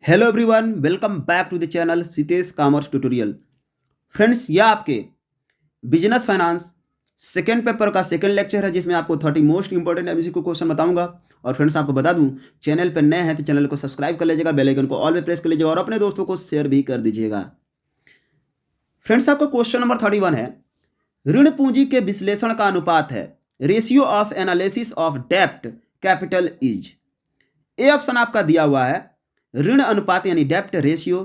Hello everyone, welcome back to the channel Sitesh commerce tutorial. Friends, यह आपके business finance second paper का second lecture है, जिसमें आपको 30 मोस्ट इंपॉर्टेंट एमसीक्यू क्वेश्चन बताऊंगा। और फ्रेंड्स, आपको बता दूं, चैनल पर नए हैं तो चैनल को सब्सक्राइब कर लीजिएगा, बेल आइकन को ऑल पे प्रेस कर लीजिएगा और अपने दोस्तों को शेयर भी कर दीजिएगा। फ्रेंड्स, आपका क्वेश्चन नंबर 31 है, ऋण पूंजी के विश्लेषण का अनुपात है रेशियो ऑफ एनालिसिस ऑफ डेप्ट कैपिटल इज। ए ऑप्शन आपका दिया हुआ है ऋण अनुपात यानी डेप्ट रेशियो।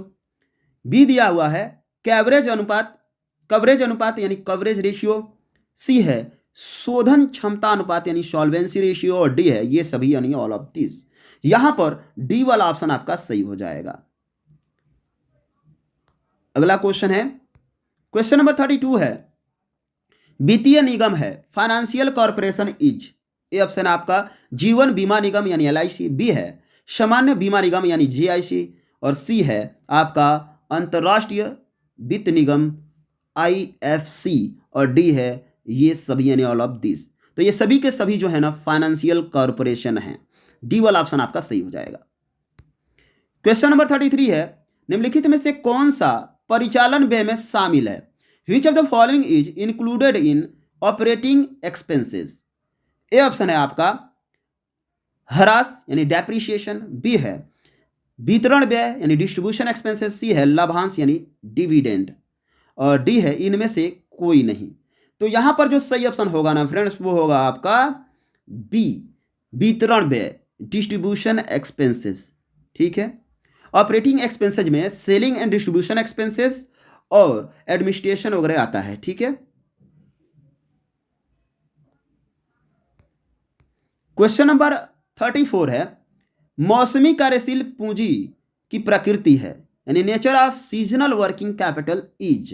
बी दिया हुआ है कवरेज अनुपात यानी कवरेज रेशियो। सी है शोधन क्षमता अनुपात यानी सॉल्वेंसी रेशियो। और डी है ये सभी यानी ऑल ऑफ दिस। यहां पर डी वाला ऑप्शन आपका सही हो जाएगा। अगला क्वेश्चन है, क्वेश्चन नंबर 32 है, वित्तीय निगम है financial corporation is. A option आपका जीवन बीमा निगम यानी एलआईसी। बी है सामान्य बीमा निगम यानी जीआईसी। और सी है आपका अंतर्राष्ट्रीय वित्त निगम आईएफसी। और डी है ये सभी यानी ऑल ऑफ दिस। तो ये सभी के सभी जो है ना फाइनेंशियल कॉर्पोरेशन है। डी वाला ऑप्शन आपका सही हो जाएगा। क्वेश्चन नंबर 33 है, निम्नलिखित में से कौन सा परिचालन व्यय में शामिल है? विच of the following is included in operating expenses? A option है आपका ह्रास यानी डेप्रिसिएशन। बी है वितरण व्यय यानी डिस्ट्रीब्यूशन एक्सपेंसेस। सी है लाभांश यानी डिविडेंड। और डी है इनमें से कोई नहीं। तो यहां पर जो सही ऑप्शन होगा ना फ्रेंड्स, वो होगा आपका बी, वितरण व्यय डिस्ट्रीब्यूशन एक्सपेंसेस। ठीक है, ऑपरेटिंग एक्सपेंसेस में सेलिंग एंड डिस्ट्रीब्यूशन एक्सपेंसेस और एडमिनिस्ट्रेशन वगैरह आता है। ठीक है, क्वेश्चन नंबर 34 है, मौसमी कार्यशील पूंजी की प्रकृति है यानी nature of seasonal working capital is.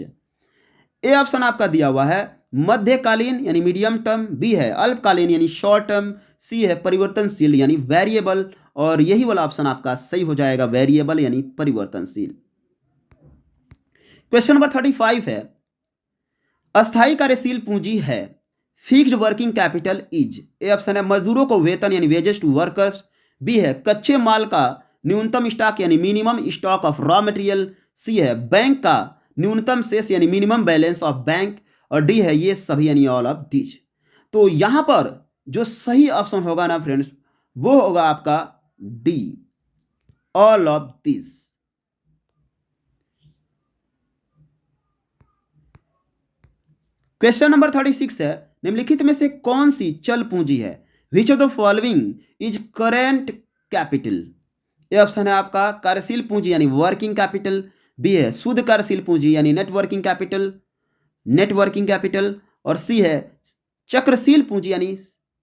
A option आपका दिया हुआ है मध्यकालीन यानी मीडियम टर्म। बी है अल्पकालीन यानी शॉर्ट टर्म। सी है परिवर्तनशील यानी वेरिएबल। और यही वाला ऑप्शन आपका सही हो जाएगा, वेरिएबल यानी परिवर्तनशील। क्वेश्चन नंबर 35 है, अस्थायी कार्यशील पूंजी है fixed working capital is. A option है मजदूरों को वेतन यानी वेजेस टू वर्कर्स। बी है कच्चे माल का न्यूनतम स्टॉक यानी minimum stock of raw material. C है बैंक का न्यूनतम शेष यानी मिनिमम बैलेंस ऑफ बैंक। और डी है ये सभी यानी ऑल ऑफ दिस। तो यहां पर जो सही ऑप्शन होगा ना फ्रेंड्स, वो होगा आपका D, all of this. Question number 36 है, निम्नलिखित में से कौन सी चल पूंजी है? विच of the following is current capital? A option है आपका कार्यशील पूंजी यानी वर्किंग कैपिटल। बी है शुद्ध कार्यशील पूंजी यानी नेटवर्किंग कैपिटल। और सी है चक्रशील पूंजी यानी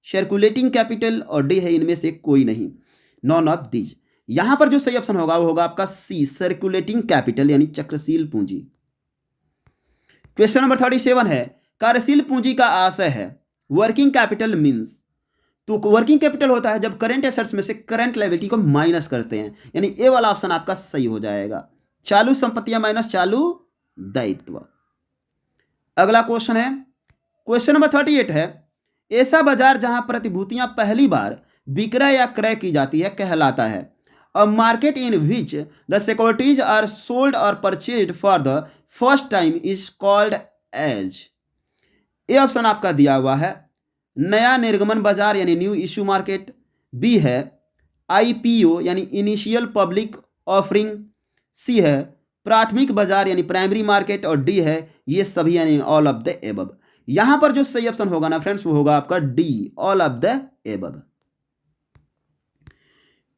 सर्कुलेटिंग कैपिटल। और डी है इनमें से कोई नहीं, नॉन ऑफ दीज। यहां पर जो सही ऑप्शन होगा वो होगा आपका सी, सर्कुलेटिंग कैपिटल यानी चक्रशील पूंजी। क्वेश्चन नंबर 37 है, कार्यशील पूंजी का आशय है वर्किंग कैपिटल मींस। तो वर्किंग कैपिटल होता है जब करंट एसेट्स में से करंट लायबिलिटी को माइनस करते हैं, यानी ए वाला ऑप्शन आपका सही हो जाएगा, चालू संपत्तियां माइनस चालू दायित्व। अगला क्वेश्चन है, क्वेश्चन नंबर 38 है, ऐसा बाजार जहां प्रतिभूतियां पहली बार विक्रय या क्रय की जाती है कहलाता है a market in which the securities are sold और purchased for the first time is called as. A option आपका दिया हुआ है नया निर्गमन बाजार यानी न्यू इश्यू मार्केट। बी है आईपीओ यानी इनिशियल पब्लिक ऑफरिंग। सी है प्राथमिक बाजार यानी प्राइमरी मार्केट। और डी है ये सभी यानी ऑल ऑफ द एबव। यहां पर जो सही ऑप्शन होगा ना फ्रेंड्स, वो होगा आपका D, all of the above.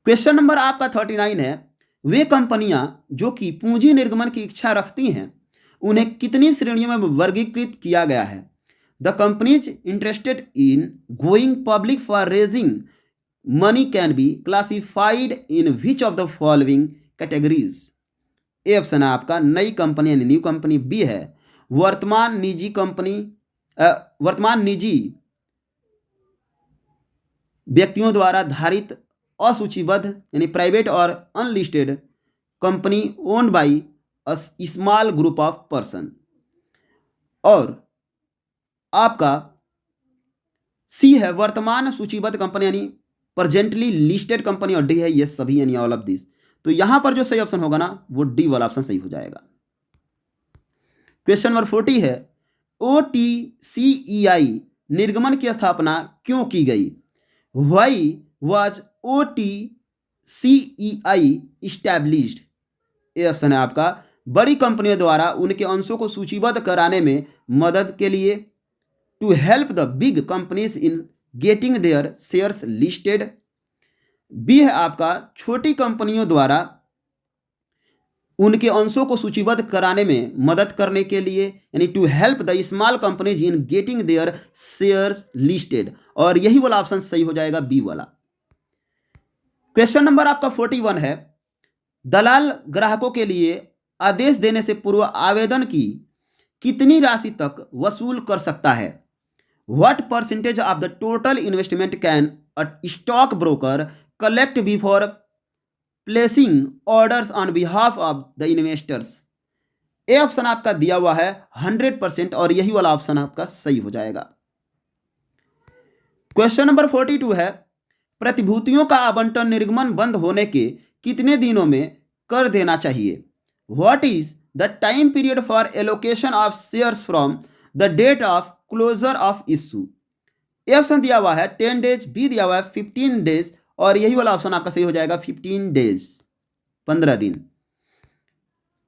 Question number आपका 39 है, वे कंपनियां जो कि पूंजी निर्गमन की इच्छा रखती हैं उन्हें कितनी श्रेणियों में वर्गीकृत किया गया है? The companies interested in going public for raising money can be classified in which of the following categories? A option है आपका नई कंपनी यानी न्यू कंपनी। बी है वर्तमान निजी व्यक्तियों द्वारा धारित असूचीबद्ध यानी प्राइवेट और unlisted company owned by a small group of person. और आपका सी है वर्तमान सूचीबद्ध कंपनी यानी प्रेजेंटली लिस्टेड कंपनी। और डी है ये सभी यानी ऑल ऑफ दिस। तो यहां पर जो सही ऑप्शन होगा ना वो डी वाला ऑप्शन सही हो जाएगा। क्वेश्चन नंबर 40 है, OTCEI निर्गमन की स्थापना क्यों की गई? Why was OTCEI established? ये ऑप्शन है आपका बड़ी कंपनियों द्वारा उनके अंशों को सूचीबद्ध कराने में मदद के लिए, to help the big companies in getting their shares listed. B है आपका छोटी कंपनियों द्वारा उनके अंशों को सूचीबद्ध कराने में मदद करने के लिए, यानी to help the small companies in getting their shares listed, और यही वाला ऑप्शन सही हो जाएगा बी वाला। क्वेश्चन नंबर आपका 41 है, दलाल ग्राहकों के लिए आदेश देने से पूर्व आवेदन की कितनी राशि तक वसूल कर सकता है? What percentage of the total investment can a stock broker collect before placing orders on behalf of the investors? A option आपका दिया हुआ है 100%, और यही वाला ऑप्शन आपका सही हो जाएगा। क्वेश्चन नंबर 42 है, प्रतिभूतियों का आवंटन निर्गमन बंद होने के कितने दिनों में कर देना चाहिए? What is the time period for allocation of shares from the date of closure of issue? A option दिया हुआ है 10 डेज, बी दिया हुआ है 15 डेज, और यही वाला ऑप्शन आपका सही हो जाएगा 15 डेज, 15 दिन।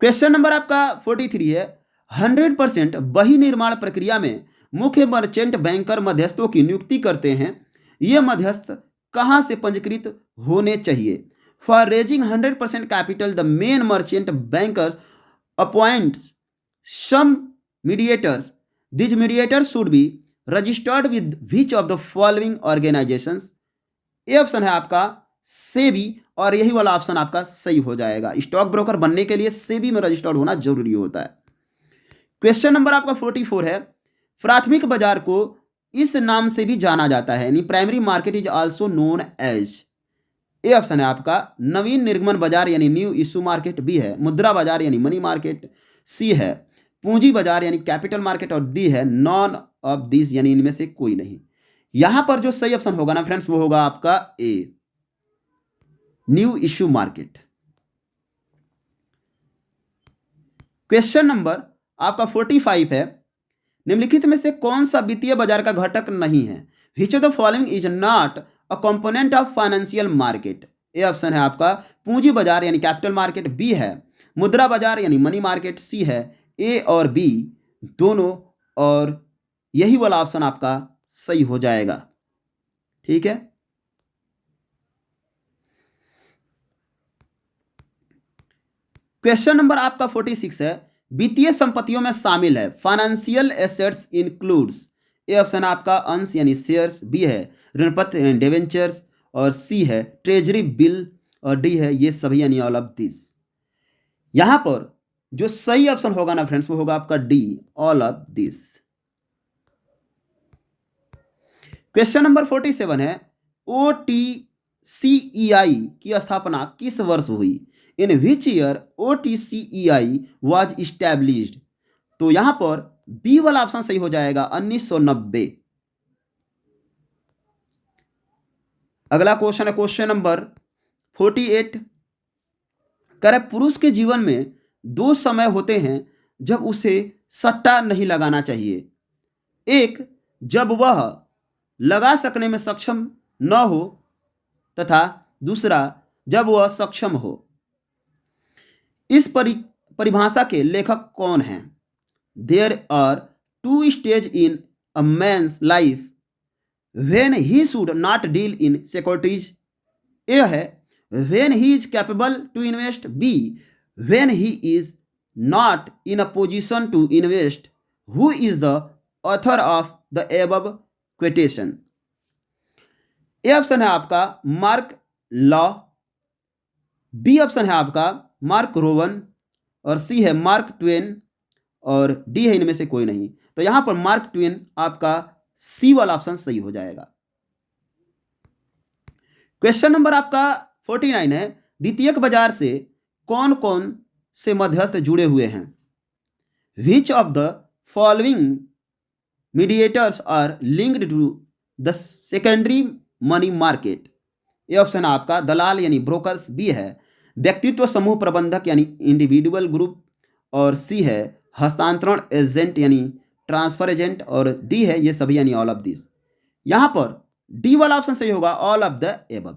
क्वेश्चन नंबर आपका 43 है, 100% बही निर्माण प्रक्रिया में मुख्य मर्चेंट बैंकर मध्यस्थों की नियुक्ति करते हैं। ये मध्यस्थ कहां से पंजीकृत होने चाहिए? For raising 100% capital the main merchant bankers appoints some mediators. This mediators should be registered with which of the following organisations? ये ऑप्शन है आपका सेबी, और यही वाला ऑप्शन आपका सही हो जाएगा। स्टॉक ब्रोकर बनने के लिए सेबी में रजिस्टर्ड होना जरूरी होता है। क्वेश्चन नंबर आपका 44 है, प्राथमिक बाजार को इस नाम से भी जाना जाता है, यानी primary market is also known as? A option है आपका नवीन निर्गमन बाजार यानी न्यू इशू मार्केट, बी है मुद्रा बाजार यानी मनी मार्केट, सी है पूंजी बाजार यानी कैपिटल मार्केट, और डी है नॉन ऑफ दिस यानी इनमें से कोई नहीं। यहां पर जो सही ऑप्शन होगा ना फ्रेंड्स वो होगा आपका A, new issue market. Question number आपका 45 है, निम्नलिखित में से कौन सा वित्तीय बाजार का घटक नहीं है? विच of the following is not a component of financial market? A option है आपका पूंजी बाजार यानी कैपिटल मार्केट, बी है मुद्रा बाजार यानी मनी मार्केट, सी है ए और बी दोनों, और यही वाला ऑप्शन आपका सही हो जाएगा। ठीक है, क्वेश्चन नंबर आपका 46 है, वित्तीय संपत्तियों में शामिल है फाइनेंशियल एसेट्स इंक्लूड्स। ए ऑप्शन आपका अंश यानी शेयर्स, बी है ऋणपत्र यानी डिवेंचर्स, और सी है ट्रेजरी बिल, और डी है ये सभी यानी ऑल ऑफ दिस। यहां पर जो सही ऑप्शन होगा ना फ्रेंड्स वो होगा आपका D, all of this. Question number 47 है, OTCEI की स्थापना किस वर्ष हुई? In which year OTCEI was established? तो यहां पर बी वाला ऑप्शन सही हो जाएगा 1990। अगला क्वेश्चन है क्वेश्चन नंबर 48, कह रहे पुरुष के जीवन में 2 समय होते हैं जब उसे सट्टा नहीं लगाना चाहिए। एक, जब वह लगा सकने में सक्षम न हो, तथा दूसरा जब वह सक्षम हो। इस परिभाषा के लेखक कौन हैं? There are 2 stage in a man's life when he should not deal in securities. A है when he is capable to invest, B when he is not in a position to invest. Who is the author of the above quotation? A option है आपका mark law, B option है आपका mark Rowan, और C है mark Twain, और D है इनमें से कोई नहीं। तो यहां पर मार्क ट्वेन आपका सी वाला ऑप्शन सही हो जाएगा। क्वेश्चन नंबर आपका 49 है, द्वितीयक बाजार से कौन कौन से मध्यस्थ जुड़े हुए हैं? Which of the following mediators are linked to the secondary money market? ये ऑप्शन आपका दलाल यानी ब्रोकर्स, बी है व्यक्तित्व समूह प्रबंधक यानी इंडिविजुअल ग्रुप, और सी है हस्तांतरण एजेंट यानी ट्रांसफर एजेंट, और डी है ये सभी यानी ऑल ऑफ दिस। यहां पर डी वाला ऑप्शन सही होगा, all of the above.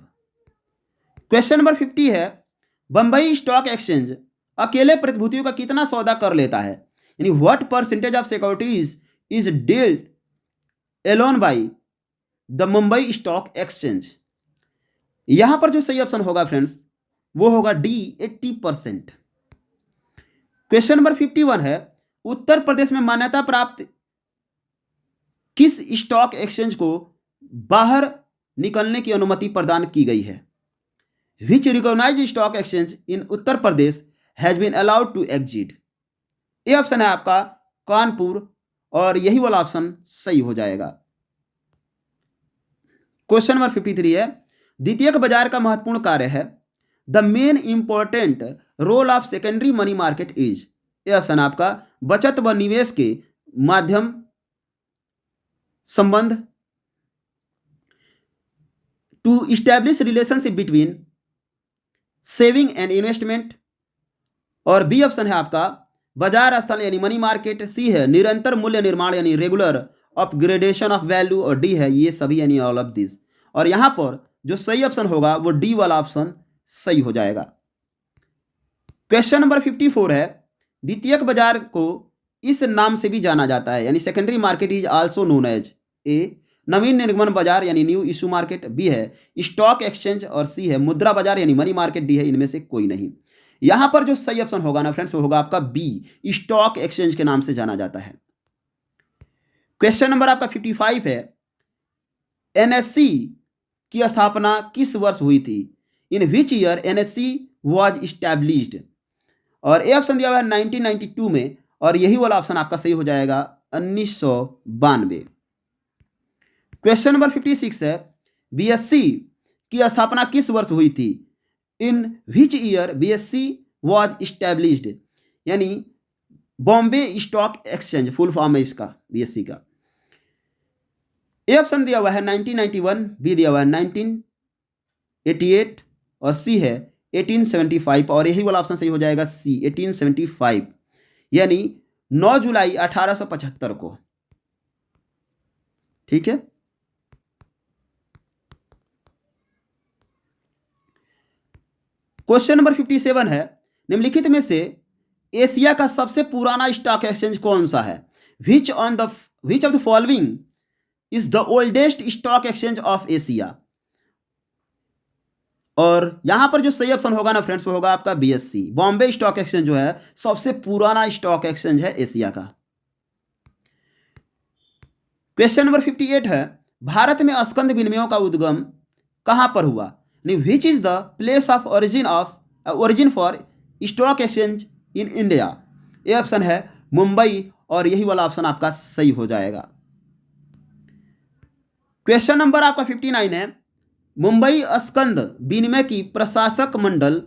Question number 50 है, बंबई स्टॉक एक्सचेंज अकेले प्रतिभूतियों का कितना सौदा कर लेता है, यानी what percentage of securities is dealed alone by the Mumbai stock exchange. यहां पर जो सही ऑप्शन होगा फ्रेंड्स वो होगा डी 80%। क्वेश्चन नंबर 51 है, उत्तर प्रदेश में मान्यता प्राप्त किस स्टॉक एक्सचेंज को बाहर निकलने की अनुमति प्रदान की गई है? Which recognised stock exchange in Uttar Pradesh has been allowed to exit? ये ऑप्शन है आपका कानपुर, और यही वाला ऑप्शन सही हो जाएगा। क्वेश्चन नंबर 53 है, द्वितीयक बाजार का महत्वपूर्ण कार्य है the main important role of secondary money market is. ये ऑप्शन आपका बचत व निवेश के माध्यम संबंध, to establish relationship between saving and investment, और बी ऑप्शन है आपका बाजार स्थल यानी मनी मार्केट, सी है निरंतर मूल्य निर्माण यानी रेगुलर अपग्रेडेशन ऑफ वैल्यू, और डी है ये सभी यानी ऑल ऑफ दिस। और यहां पर जो सही ऑप्शन होगा वो डी वाला ऑप्शन सही हो जाएगा। क्वेश्चन नंबर 54 है, द्वितीयक बाजार को इस नाम से भी जाना जाता है, यानी secondary market is also known as A नवीन निर्गमन बाजार यानी न्यू इशू मार्केट, बी है स्टॉक एक्सचेंज, और सी है मुद्रा बाजार यानी मनी मार्केट, डी है इनमें से कोई नहीं। यहां पर जो सही ऑप्शन होगा ना फ्रेंड्स वो होगा आपका बी, स्टॉक एक्सचेंज के नाम से जाना जाता है। क्वेश्चन नंबर आपका 55 है, एनएससी की स्थापना किस वर्ष हुई थी? In which year NSC was established? और ए ऑप्शन दिया हुआ है 1992 में, और यही वाला ऑप्शन आपका सही हो जाएगा 1992। क्वेश्चन नंबर 56 है, बीएससी की स्थापना किस वर्ष हुई थी? In which year BSC was established, यानी Bombay stock exchange full form है इसका बीएससी का। ए ऑप्शन दिया हुआ है 1991, बी दिया हुआ है 1988, और सी है 1875, और यही वाला ऑप्शन सही हो जाएगा सी 1875, यानी 9 जुलाई 1875 को। ठीक है, क्वेश्चन नंबर 57 है, निम्नलिखित में से एशिया का सबसे पुराना स्टॉक एक्सचेंज कौन सा है? विच of the following is the oldest stock exchange of Asia? और यहां पर जो सही ऑप्शन होगा ना फ्रेंड्स वो होगा आपका बीएससी, बॉम्बे स्टॉक एक्सचेंज जो है सबसे पुराना स्टॉक एक्सचेंज है एशिया का। क्वेश्चन नंबर 58 है, भारत में स्कंद विनिमयों का उद्गम कहां पर हुआ? Which is the place of origin for stock exchange in India? ये ऑप्शन है मुंबई, और यही वाला ऑप्शन आपका सही हो जाएगा। क्वेश्चन नंबर आपका 59 है, मुंबई स्कंद विनिमय की प्रशासक मंडल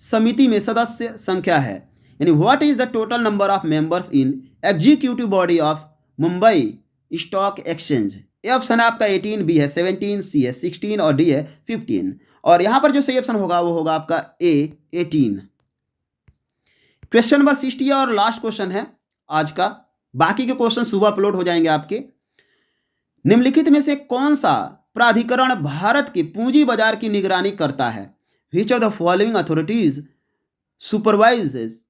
समिति में सदस्य संख्या है, यानी what is the total number of members in executive body of Mumbai stock exchange? A option है आपका 18, बी है 17, सी है 16, और डी है 15, और यहां पर जो सही ऑप्शन होगा वो होगा आपका ए 18। क्वेश्चन नंबर 60 और लास्ट क्वेश्चन है आज का, बाकी के क्वेश्चन सुबह अपलोड हो जाएंगे आपके। निम्नलिखित में से कौन सा प्राधिकरण भारत के पूंजी बाजार की निगरानी करता है? विच of the following authorities supervises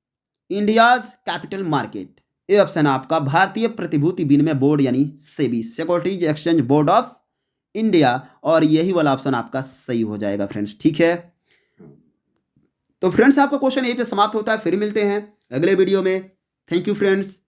India's capital market? ये ऑप्शन है आपका भारतीय प्रतिभूति विनिमय बोर्ड यानी SEBI, securities exchange board of India, और यही वाला ऑप्शन आपका सही हो जाएगा फ्रेंड्स। ठीक है, तो फ्रेंड्स आपका क्वेश्चन यहीं पे समाप्त होता है, फिर मिलते हैं अगले वीडियो में। Thank you friends.